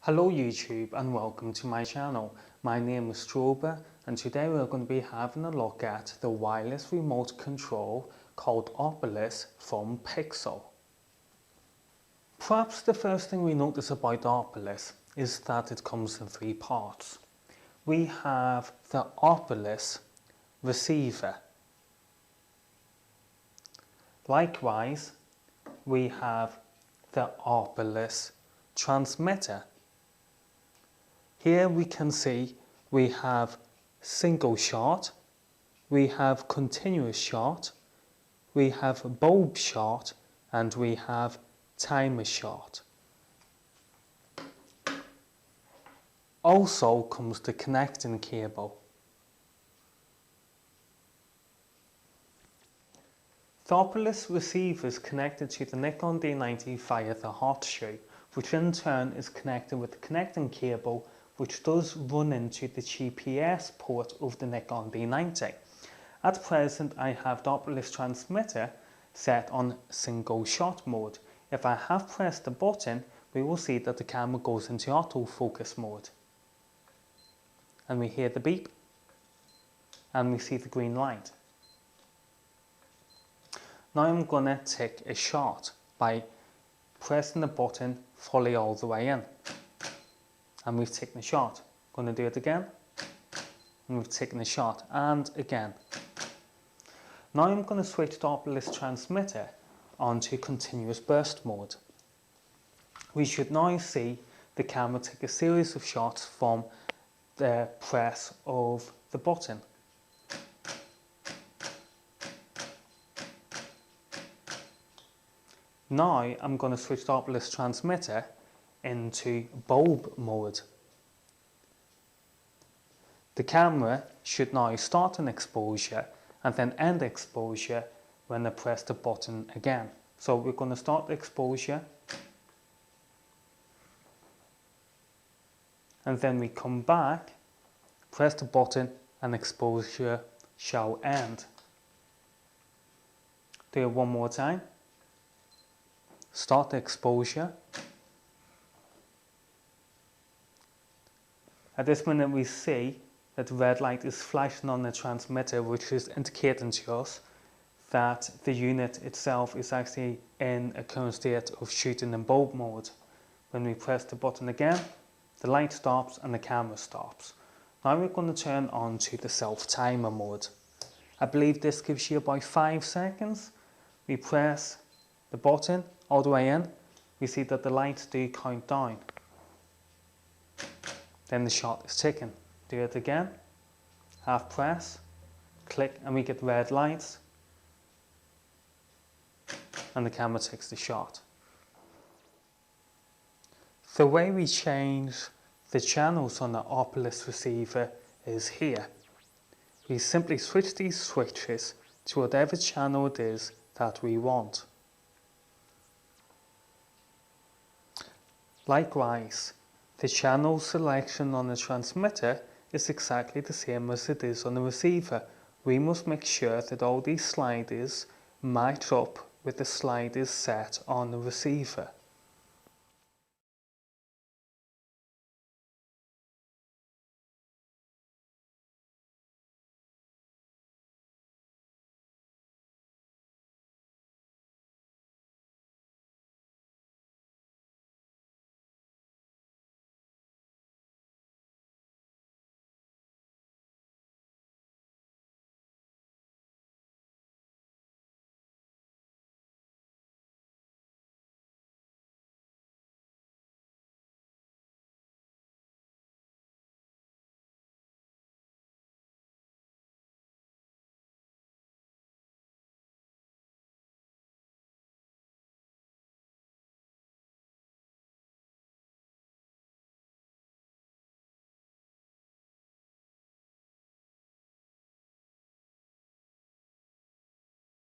Hello YouTube and welcome to my channel. My name is Strober and today we're going to be having a look at the wireless remote control called Oppilas from Pixel. Perhaps the first thing we notice about Oppilas is that it comes in three parts. We have the Oppilas receiver. Likewise, we have the Oppilas transmitter. Here we can see we have single shot, we have continuous shot, we have bulb shot, and we have timer shot. Also comes the connecting cable. The Oppilas receiver is connected to the Nikon D90 via the hot shoe, which in turn is connected with the connecting cable, which does run into the GPS port of the Nikon D90. At present I have the Oppilas transmitter set on single shot mode. If I have pressed the button, we will see that the camera goes into autofocus mode. And we hear the beep and we see the green light. Now I'm going to take a shot by pressing the button fully all the way in. And we've taken a shot. Going to do it again. And we've taken a shot. And again. Now I'm going to switch the Oppilas transmitter onto continuous burst mode. We should now see the camera take a series of shots from the press of the button. Now I'm going to switch the Oppilas transmitter into bulb mode. The camera should now start an exposure and then end exposure when I press the button again. So we're going to start the exposure and then we come back, press the button and exposure shall end. Do it one more time. Start the exposure. At this minute we see that the red light is flashing on the transmitter, which is indicating to us that the unit itself is actually in a current state of shooting in bulb mode. When we press the button again, the light stops and the camera stops. Now we're going to turn on to the self-timer mode. I believe this gives you about 5 seconds. We press the button all the way in, we see that the lights do count down. Then the shot is ticking. Do it again, half press, click, and we get red lights, and the camera takes the shot. The way we change the channels on the Oppilas receiver is here. We simply switch these switches to whatever channel it is that we want. Likewise, the channel selection on the transmitter is exactly the same as it is on the receiver. We must make sure that all these sliders match up with the sliders set on the receiver.